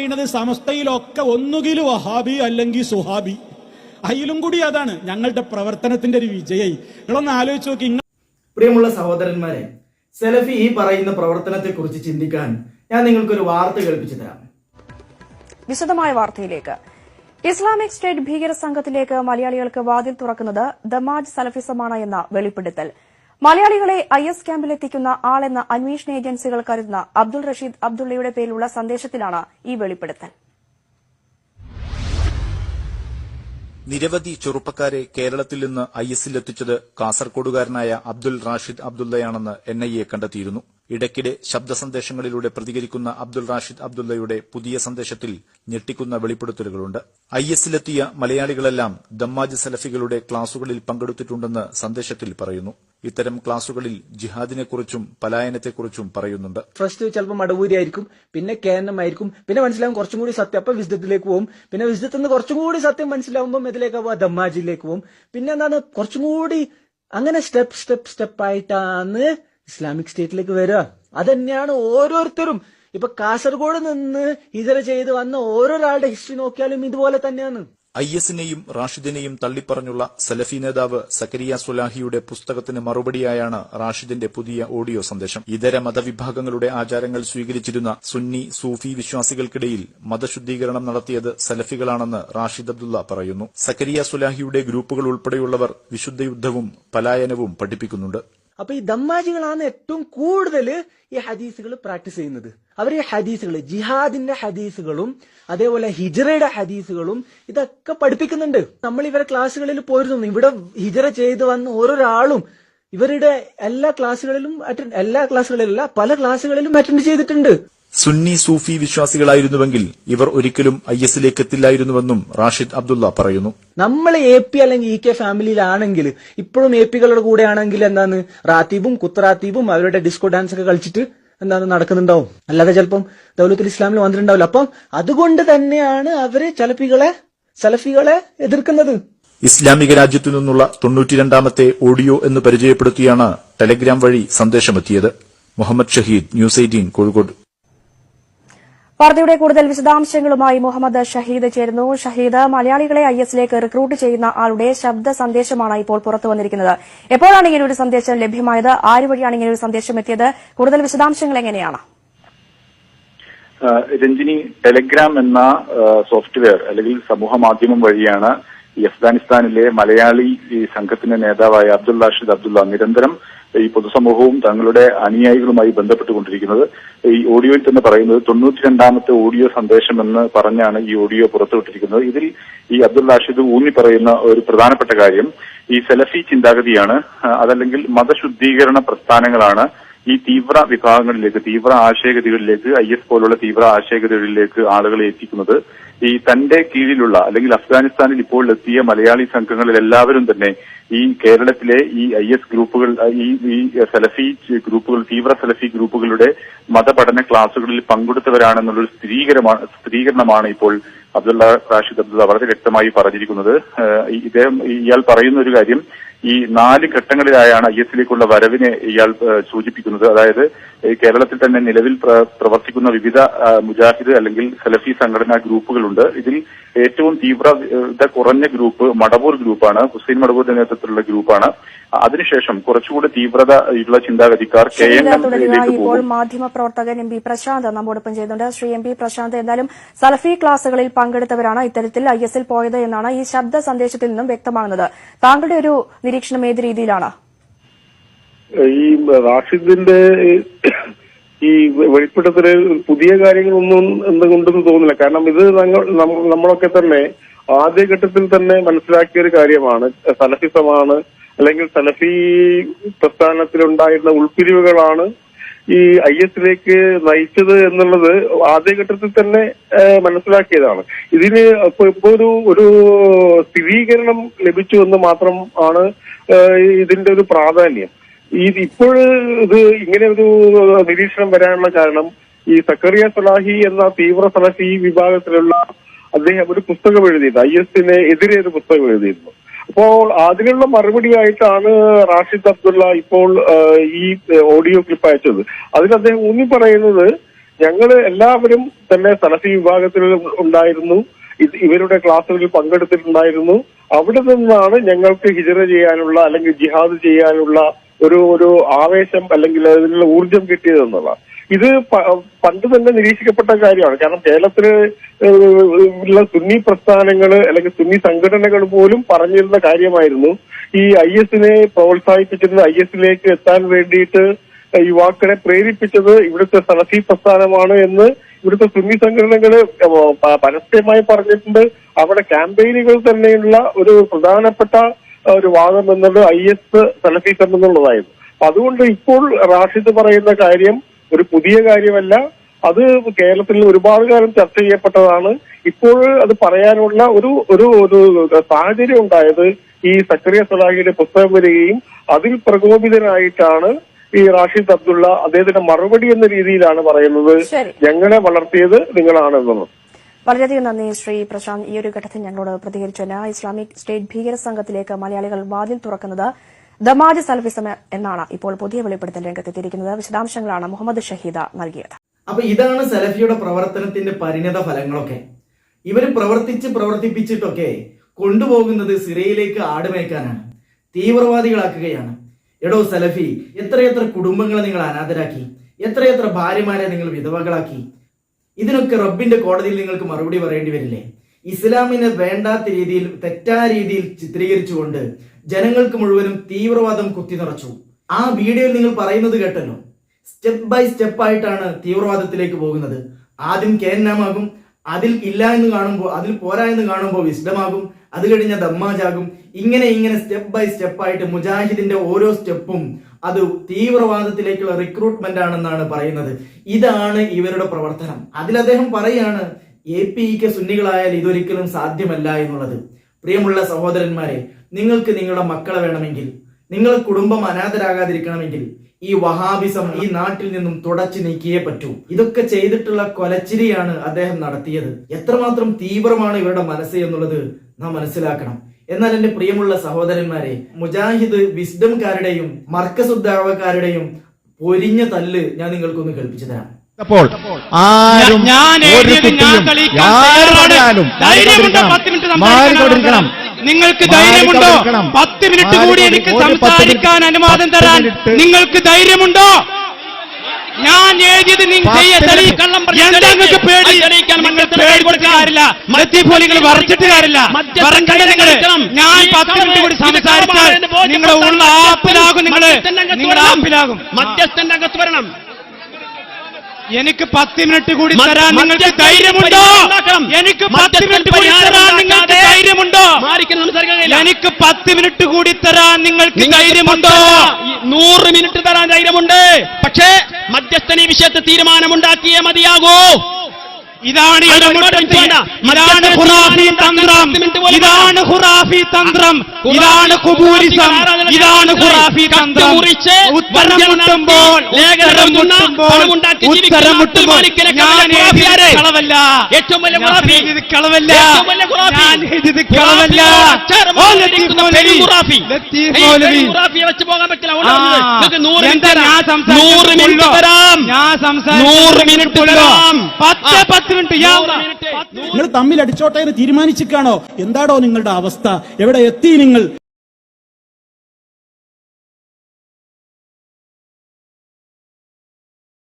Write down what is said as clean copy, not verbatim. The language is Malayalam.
പറയുന്നത് സമസ്തയിലൊക്കെ ഒന്നുകിൽ വഹാബി അല്ലെങ്കിൽ സുഹാബി. അതിലും കൂടി അതാണ് ഞങ്ങളുടെ പ്രവർത്തനത്തിന്റെ ഒരു വിജയായി. നിങ്ങളൊന്ന് ആലോചിച്ച് നോക്കി. പ്രിയമുള്ള സഹോദരന്മാരെ, സലഫി ഈ പറയുന്ന പ്രവർത്തനത്തെ കുറിച്ച് ചിന്തിക്കാൻ ഞാൻ നിങ്ങൾക്കൊരു വാർത്ത കേൾപ്പിച്ചു തരാം. വിശദമായ വാർത്തയിലേക്ക്. ഇസ്ലാമിക് സ്റ്റേറ്റ് ഭീകര സംഘത്തിലേക്ക് മലയാളികൾക്ക് വാതിൽ തുറക്കുന്നത് ദമാജ് സലഫിസമാണ് എന്ന വെളിപ്പെടുത്തൽ. മലയാളികളെ IS ക്യാമ്പിലെത്തിക്കുന്ന ആളെന്ന അന്വേഷണ ഏജൻസികൾ കരുതുന്ന അബ്ദുൾ റഷീദ് അബ്ദുള്ളയുടെ പേരിലുള്ള സന്ദേശത്തിലാണ് ഈ വെളിപ്പെടുത്തൽ. നിരവധി ചെറുപ്പക്കാരെ കേരളത്തിൽ നിന്ന് ISലെത്തിച്ചത് കാസർകോടുകാരനായ അബ്ദുൾ റാഷിദ് അബ്ദുള്ളയാണെന്ന് NIA കണ്ടെത്തിയിരുന്നു. ഇടയ്ക്കിടെ ശബ്ദ സന്ദേശങ്ങളിലൂടെ പ്രതികരിക്കുന്ന അബ്ദുൾ റാഷിദ് അബ്ദുള്ളയുടെ പുതിയ സന്ദേശത്തിൽ ഞെട്ടിക്കുന്ന വെളിപ്പെടുത്തലുകളുണ്ട്. ISലെത്തിയ മലയാളികളെല്ലാം ദമ്മാജ് സലഫികളുടെ ക്ലാസുകളിൽ പങ്കെടുത്തിട്ടുണ്ടെന്ന് സന്ദേശത്തിൽ പറയുന്നു. ഇത്തരം ക്ലാസുകളിൽ ജിഹാദിനെക്കുറിച്ചും പലായനത്തെക്കുറിച്ചും പറയുന്നുണ്ട്. ഫസ്റ്റ് ചിലപ്പോൾ മടവൂരി ആയിരിക്കും, പിന്നെ KNM ആയിരിക്കും, പിന്നെ മനസ്സിലാവും കുറച്ചും കൂടി സത്യം, അപ്പൊ വിസ്ഡത്തിലേക്ക് പോകും, പിന്നെ വിസ്ഡത്തിൽ നിന്ന് കുറച്ചും കൂടി സത്യം മനസ്സിലാവുമ്പോൾ ഇതിലേക്ക് പോവാ ദമ്മാജിലേക്ക് പോകും, പിന്നെ എന്താണ് കുറച്ചും കൂടി അങ്ങനെ സ്റ്റെപ്പ് ആയിട്ടാണ് ഇസ്ലാമിക് സ്റ്റേറ്റിലേക്ക് വരിക. അതന്നെയാണ് ഓരോരുത്തരും. ഇപ്പൊ കാസർഗോഡ് നിന്ന് ഹിജറ ചെയ്ത് വന്ന ഓരോരാളുടെ ഹിസ്റ്ററി നോക്കിയാലും ഇതുപോലെ തന്നെയാണ്. ISനെയും റാഷിദിനെയും തള്ളിപ്പറഞ്ഞുള്ള സലഫി നേതാവ് സക്കരിയ സുലാഹിയുടെ പുസ്തകത്തിന് മറുപടിയായാണ് റാഷിദിന്റെ പുതിയ ഓഡിയോ സന്ദേശം. ഇതര മതവിഭാഗങ്ങളുടെ ആചാരങ്ങൾ സ്വീകരിച്ചിരുന്ന സുന്നി സൂഫി വിശ്വാസികൾക്കിടയിൽ മതശുദ്ധീകരണം നടത്തിയത് സലഫികളാണെന്ന് റാഷിദ് അബ്ദുള്ള പറയുന്നു. സക്കരിയ സുലാഹിയുടെ ഗ്രൂപ്പുകൾ ഉൾപ്പെടെയുള്ളവർ വിശുദ്ധയുദ്ധവും പലായനവും പഠിപ്പിക്കുന്നുണ്ട്. അപ്പൊ ഈ ദമ്മാജികളാണ് ഏറ്റവും കൂടുതൽ ഈ ഹദീസുകൾ പ്രാക്ടീസ് ചെയ്യുന്നത്. അവർ ഈ ഹദീസുകൾ, ജിഹാദിന്റെ ഹദീസുകളും അതേപോലെ ഹിജറയുടെ ഹദീസുകളും ഇതൊക്കെ പഠിപ്പിക്കുന്നുണ്ട്. നമ്മൾ ഇവരെ ക്ലാസ്സുകളിൽ പോയിരുന്നു. ഇവിടെ ഹിജറ ചെയ്ത് വന്ന ഓരോരാളും ഇവരുടെ എല്ലാ ക്ലാസ്സുകളിലല്ല പല ക്ലാസ്സുകളിലും അറ്റൻഡ് ചെയ്തിട്ടുണ്ട്. സുന്നി സൂഫി വിശ്വാസികളായിരുന്നുവെങ്കിൽ ഇവർ ഒരിക്കലും ISലേക്ക് എത്തില്ലായിരുന്നുവെന്നും റാഷിദ് അബ്ദുള്ള പറയുന്നു. നമ്മൾ AP അല്ലെങ്കിൽ EK ഫാമിലിയിലാണെങ്കിൽ ഇപ്പോഴും APകളുടെ കൂടെ ആണെങ്കിൽ എന്താണ് റാത്തീബും കുത്റാത്തീബും അവരുടെ ഡിസ്കോ ഡാൻസ് ഒക്കെ കളിച്ചിട്ട് എന്താണ് നടക്കുന്നുണ്ടാവും. അല്ലാതെ ചിലപ്പം ദൗലത്തുൽ ഇസ്ലാമിൽ വന്നിട്ടുണ്ടാവില്ല. അപ്പം അതുകൊണ്ട് തന്നെയാണ് അവര് സലഫികളെ എതിർക്കുന്നത്. ഇസ്ലാമിക രാജ്യത്തു നിന്നുള്ള 92ാമത്തെ ഓഡിയോ എന്ന് പരിചയപ്പെടുത്തിയാണ് ടെലഗ്രാം വഴി സന്ദേശമെത്തിയത്. മുഹമ്മദ് ഷഹീദ്, ന്യൂസ് 18 കോഴിക്കോട്. വാർത്തയുടെ കൂടുതൽ വിശദാംശങ്ങളുമായി മുഹമ്മദ് ഷഹീദ് ചേരുന്നു. ഷഹീദ്, മലയാളികളെ ISലേക്ക് റിക്രൂട്ട് ചെയ്യുന്ന ആളുടെ ശബ്ദ സന്ദേശമാണ് ഇപ്പോൾ പുറത്തു വന്നിരിക്കുന്നത്. എപ്പോഴാണ് ഇങ്ങനെ ഒരു സന്ദേശം ലഭ്യമായത്? ആര് വഴിയാണ് ഇങ്ങനെ ഒരു സന്ദേശം എത്തിയത്? കൂടുതൽ വിശദാംശങ്ങൾ എങ്ങനെയാണ്? രഞ്ജിനി, ടെലഗ്രാം എന്ന സോഫ്റ്റ്വെയർ അല്ലെങ്കിൽ സമൂഹ മാധ്യമം വഴിയാണ് ഈ അഫ്ഗാനിസ്ഥാനിലെ മലയാളി സംഘത്തിന്റെ നേതാവായ അബ്ദുൾ റാഷിദ് അബ്ദുള്ള നിരന്തരം ഈ പൊതുസമൂഹവും തങ്ങളുടെ അനുയായികളുമായി ബന്ധപ്പെട്ടുകൊണ്ടിരിക്കുന്നത്. ഈ ഓഡിയോയിൽ തന്നെ പറയുന്നത് 92ാമത്തെ ഓഡിയോ സന്ദേശം എന്ന് പറഞ്ഞാണ് ഈ ഓഡിയോ പുറത്തുവിട്ടിരിക്കുന്നത്. ഇതിൽ ഈ അബ്ദുൾ റാഷിദ് ഊന്നി പറയുന്ന ഒരു പ്രധാനപ്പെട്ട കാര്യം ഈ സലഫി ചിന്താഗതിയാണ്. അതല്ലെങ്കിൽ മതശുദ്ധീകരണ പ്രസ്ഥാനങ്ങളാണ് ഈ തീവ്ര വിഭാഗങ്ങളിലേക്ക്, തീവ്ര ആശയഗതികളിലേക്ക്, IS പോലുള്ള തീവ്ര ആശയഗതികളിലേക്ക് ആളുകളെ എത്തിക്കുന്നത്. ഈ തന്റെ കീഴിലുള്ള അല്ലെങ്കിൽ അഫ്ഗാനിസ്ഥാനിൽ ഇപ്പോൾ എത്തിയ മലയാളി സംഘങ്ങളിൽ എല്ലാവരും തന്നെ ഈ കേരളത്തിലെ ഈ IS ഗ്രൂപ്പുകൾ, ഈ സലഫി ഗ്രൂപ്പുകൾ, തീവ്ര സലഫി ഗ്രൂപ്പുകളുടെ മതപഠന ക്ലാസുകളിൽ പങ്കെടുത്തവരാണെന്നുള്ളൊരു സ്ഥിരീകരണമാണ് ഇപ്പോൾ അബ്ദുള്ള റാഷിദ് അബ്ദുള്ള വളരെ വ്യക്തമായി പറഞ്ഞിരിക്കുന്നത്. ഇയാൾ പറയുന്ന ഒരു കാര്യം, ഈ 4 ഘട്ടങ്ങളിലായാണ് ISലേക്കുള്ള വരവിനെ ഇയാൾ സൂചിപ്പിക്കുന്നത്. അതായത് കേരളത്തിൽ തന്നെ നിലവിൽ പ്രവർത്തിക്കുന്ന വിവിധ മുജാഹിദ് അല്ലെങ്കിൽ സലഫി സംഘടനാ ഗ്രൂപ്പുകളുണ്ട്. ഇതിൽ ഏറ്റവും തീവ്രത കുറഞ്ഞ ഗ്രൂപ്പ് മടവൂർ ഗ്രൂപ്പാണ്, ഹുസൈൻ മടവൂരിന്റെ നേതൃത്വത്തിലുള്ള ഗ്രൂപ്പാണ്. അതിനുശേഷം കുറച്ചുകൂടി തീവ്രത ഉള്ള ചിന്താഗതിക്കാർ KNM-ലേക്ക് ഇപ്പോൾ മാധ്യമപ്രവർത്തകൻ MP പ്രശാന്ത് നമ്മോടൊപ്പം ചെയ്യുന്നുണ്ട്. ശ്രീ MP പ്രശാന്ത്, എന്തായാലും സലഫി ക്ലാസുകളിൽ പങ്കെടുത്തവരാണ് ഇത്തരത്തിൽ ISൽ പോയത് എന്നാണ് ഈ ശബ്ദ സന്ദേശത്തിൽ നിന്നും വ്യക്തമാകുന്നത്. താങ്കളുടെ ഒരു നിരീക്ഷണം ഏത് രീതിയിലാണ്? ഈ റാഷിദിന്റെ ഈ വെളിപ്പെടുത്തല് പുതിയ കാര്യങ്ങളൊന്നും എന്തുകൊണ്ടെന്ന് തോന്നുന്നില്ല. കാരണം ഇത് നമ്മളൊക്കെ തന്നെ ആദ്യഘട്ടത്തിൽ തന്നെ മനസ്സിലാക്കിയ ഒരു കാര്യമാണ്. സലഫിസമാണ് അല്ലെങ്കിൽ സലഫി പ്രസ്ഥാനത്തിലുണ്ടായിരുന്ന ഉൾപ്പിരിവുകളാണ് ഈ ISലേക്ക് നയിച്ചത് എന്നുള്ളത് ആദ്യഘട്ടത്തിൽ തന്നെ മനസ്സിലാക്കിയതാണ്. ഇതിന് ഇപ്പൊ ഒരു സ്ഥിരീകരണം ലഭിച്ചു എന്ന് മാത്രം ആണ് ഇതിന്റെ ഒരു പ്രാധാന്യം. ഇപ്പോൾ ഇത് ഇങ്ങനെ ഒരു നിരീക്ഷണം വരാനുള്ള കാരണം ഈ സക്കറിയ സലാഹി എന്ന തീവ്ര സലഫി വിഭാഗത്തിലുള്ള അദ്ദേഹം ഒരു പുസ്തകം എഴുതിയിരുന്നു, ISന് എതിരെ ഒരു പുസ്തകം എഴുതിയിരുന്നു. അപ്പോൾ അതിനുള്ള മറുപടിയായിട്ടാണ് റാഷിദ് അബ്ദുള്ള ഇപ്പോൾ ഈ ഓഡിയോ ക്ലിപ്പ് അയച്ചത്. അതിൽ അദ്ദേഹം ഊന്നി പറയുന്നത് ഞങ്ങള് എല്ലാവരും തന്നെ സലഫി വിഭാഗത്തിൽ ഉണ്ടായിരുന്നു. ഇവരുടെ ക്ലാസ്സുകളിൽ പങ്കെടുത്തിട്ടുണ്ടായിരുന്നു. അവിടെ നിന്നാണ് ഞങ്ങൾക്ക് ഹിജറ ചെയ്യാനുള്ള അല്ലെങ്കിൽ ജിഹാദ് ചെയ്യാനുള്ള ഒരു ആവേശം അല്ലെങ്കിൽ അതിനുള്ള ഊർജം കിട്ടിയതെന്നുള്ളതാണ്. ഇത് പണ്ട് തന്നെ നിരീക്ഷിക്കപ്പെട്ട കാര്യമാണ്. കാരണം കേരളത്തില് ഉള്ള സുന്നി പ്രസ്ഥാനങ്ങള് അല്ലെങ്കിൽ സുന്നി സംഘടനകൾ പോലും പറഞ്ഞിരുന്ന കാര്യമായിരുന്നു ഈ IS-നെ പ്രോത്സാഹിപ്പിച്ചിരുന്ന IS-ലേക്ക് എത്താൻ വേണ്ടിയിട്ട് യുവാക്കളെ പ്രേരിപ്പിച്ചത് ഇവിടുത്തെ സലഫി പ്രസ്ഥാനമാണ് എന്ന് ഇവിടുത്തെ സുന്നി സംഘടനകള് പരസ്യമായി പറഞ്ഞിട്ടുണ്ട്. അവിടെ ക്യാമ്പയിനുകൾ തന്നെയുള്ള ഒരു പ്രധാനപ്പെട്ട ഒരു വാദം എന്നത് IS സലഫിസം എന്നുള്ളതായിരുന്നു. അപ്പൊ അതുകൊണ്ട് ഇപ്പോൾ റാഷിദ് പറയുന്ന കാര്യം ഒരു പുതിയ കാര്യമല്ല. അത് കേരളത്തിൽ ഒരുപാട് കാലം ചർച്ച ചെയ്യപ്പെട്ടതാണ്. ഇപ്പോൾ അത് പറയാനുള്ള ഒരു സാഹചര്യം ഉണ്ടായത് ഈ സക്കറിയ സലാഹിയുടെ പുസ്തകം വരികയും അതിൽ പ്രകോപിതനായിട്ടാണ് ഈ റാഷിദ് അബ്ദുള്ള അദ്ദേഹത്തിന്റെ മറുപടി എന്ന രീതിയിലാണ് പറയുന്നത്, ഞങ്ങളെ വളർത്തിയത് നിങ്ങളാണ് എന്നുള്ളത്. വളരെയധികം നന്ദി ശ്രീ പ്രശാന്ത്. ഈ ഒരു ഘട്ടത്തിൽ ഞങ്ങളോട് പ്രതികരിച്ചതിന്. ഇസ്ലാമിക് സ്റ്റേറ്റ് ഭീകര സംഘത്തിലേക്ക് മലയാളികൾ വാതിൽ തുറക്കുന്നത് ദമാജ് സലഫിസം എന്നാണ് ഇപ്പോൾ പുതിയ വെളിപ്പെടുത്തൽ രംഗത്തെത്തിയിരിക്കുന്നത്. വിശദാംശങ്ങളാണ് മുഹമ്മദ് ഷഹീദ നൽകിയത്. അപ്പൊ ഇതാണ് സലഫിയുടെ പ്രവർത്തനത്തിന്റെ പരിണിത ഫലങ്ങളൊക്കെ. ഇവര് പ്രവർത്തിപ്പിച്ചിട്ടൊക്കെ കൊണ്ടുപോകുന്നത് സിറിയയിലേക്ക് ആടുമേക്കാനാണ്, തീവ്രവാദികളാക്കുകയാണ്. എടോ സലഫി, എത്രയെത്ര കുടുംബങ്ങളെ നിങ്ങൾ അനാഥരാക്കി, എത്രയെത്ര ഭാര്യമാരെ നിങ്ങൾ വിധവകളാക്കി. ഇതിനൊക്കെ റബ്ബിന്റെ കോടതിയിൽ നിങ്ങൾക്ക് മറുപടി പറയേണ്ടി വരില്ലേ? ഇസ്ലാമിനെ വേണ്ടാത്ത രീതിയിൽ, തെറ്റായ രീതിയിൽ ചിത്രീകരിച്ചുകൊണ്ട് ജനങ്ങൾക്ക് മുഴുവനും തീവ്രവാദം കുത്തി നിറച്ചു. ആ വീഡിയോയിൽ നിങ്ങൾ പറയുന്നത് കേട്ടല്ലോ, സ്റ്റെപ്പ് ബൈ സ്റ്റെപ്പ് ആയിട്ടാണ് തീവ്രവാദത്തിലേക്ക് പോകുന്നത്. ആദ്യം കേന്നാമാകും, അതിൽ ഇല്ല എന്ന് കാണുമ്പോൾ, അതിൽ പോരാ എന്ന് കാണുമ്പോൾ വിസ്ഡമാകും, അത് കഴിഞ്ഞ ദമ്മാജാകും. ഇങ്ങനെ സ്റ്റെപ്പ് ബൈ സ്റ്റെപ്പ് ആയിട്ട് മുജാഹിദിന്റെ ഓരോ സ്റ്റെപ്പും അത് തീവ്രവാദത്തിലേക്കുള്ള റിക്രൂട്ട്മെന്റ് ആണെന്നാണ് പറയുന്നത്. ഇതാണ് ഇവരുടെ പ്രവർത്തനം. അതിൽ അദ്ദേഹം പറയാണ്, APEക്ക് സുന്നികളായാൽ ഇതൊരിക്കലും സാധ്യമല്ല എന്നുള്ളത്. പ്രിയമുള്ള സഹോദരന്മാരെ, നിങ്ങൾക്ക് നിങ്ങളുടെ മക്കളെ വേണമെങ്കിൽ, നിങ്ങളുടെ കുടുംബം അനാഥരാകാതിരിക്കണമെങ്കിൽ ഈ വഹാബിസം ഈ നാട്ടിൽ നിന്നും തുടച്ചു നീക്കിയേ പറ്റൂ. ഇതൊക്കെ ചെയ്തിട്ടുള്ള കൊലച്ചിരിയാണ് അദ്ദേഹം നടത്തിയത്. എത്രമാത്രം തീവ്രമാണ് ഇവരുടെ മനസ്സ് എന്നുള്ളത് നാം മനസ്സിലാക്കണം. എന്നാൽ എന്റെ പ്രിയമുള്ള സഹോദരന്മാരെ, മുജാഹിദ് വിസ്ഡംകാരുടെയും മർക്കസുദ്ദാവക്കാരുടെയും പൊരിഞ്ഞ തല്ല് ഞാൻ നിങ്ങൾക്കൊന്ന് കേൾപ്പിച്ചു തരാം. അപ്പോൾ ആരും ഒരു കുട്ടിയും യാരും മാറിക്കൊണ്ടിരിക്കണം. നിങ്ങൾക്ക് ധൈര്യമുണ്ടോ? 10 മിനിറ്റ് കൂടി എനിക്ക് സംസാരിക്കാൻ അനുവാദം തരാൻ നിങ്ങൾക്ക് ധൈര്യമുണ്ടോ? ഞാൻ എഴുതിയത് നിങ്ങൾക്ക് പേടി കൊടുക്കാറില്ല, നിങ്ങൾ വരച്ചിട്ട് കാര്യമില്ല. ഞാൻ 10 മിനിറ്റ് കൂടി സംസാരിച്ചാൽ നിങ്ങളുടെ ഉള്ള ആപ്പിലാകും, നിങ്ങൾ ആപ്പിലാകും. മധ്യസ്ഥന്റെ അകത്ത് വരണം. എനിക്ക് 10 മിനിറ്റ് കൂടി തരാൻ നിങ്ങൾക്ക് ധൈര്യമുണ്ടോ? എനിക്ക് 10 മിനിറ്റ് കൂടി തരാൻ നിങ്ങൾക്ക് ധൈര്യമുണ്ടോ? എനിക്ക് 10 മിനിറ്റ് കൂടി തരാൻ നിങ്ങൾക്ക് ധൈര്യമുണ്ടോ? 100 മിനിറ്റ് തരാൻ ധൈര്യമുണ്ട്. പക്ഷേ മധ്യസ്ഥൻ ഈ വിഷയത്തിൽ തീരുമാനമുണ്ടാക്കിയേ മതിയാകൂ. ഇതാണ് ഇതാണ് ഖുറാഫി തന്ത്രം, ഇതാണ് ഖുറാഫി തന്ത്രം, ഇതാണ് ഖുബൂരിസം, ഇതാണ് ഖുറാഫി തന്ത്രം. ഉത്തരം മുട്ടുമ്പോൾ ഞാൻ കളവല്ല, ഏറ്റവും വലിയ കളവല്ല, ഞാൻ ഇത് കളവല്ല. വെച്ച് പോകാൻ പറ്റില്ല. 100 മിനിറ്റ് തരാം, ഞാൻ സംസാരിക്കും. 100 മിനിറ്റ് തരാം. 10 നിങ്ങൾ തമ്മിൽ അടിച്ചോട്ടെ എന്ന് തീരുമാനിച്ചിട്ടാണോ? എന്താടോ നിങ്ങളുടെ അവസ്ഥ? എവിടെ എത്തി നിങ്ങൾ?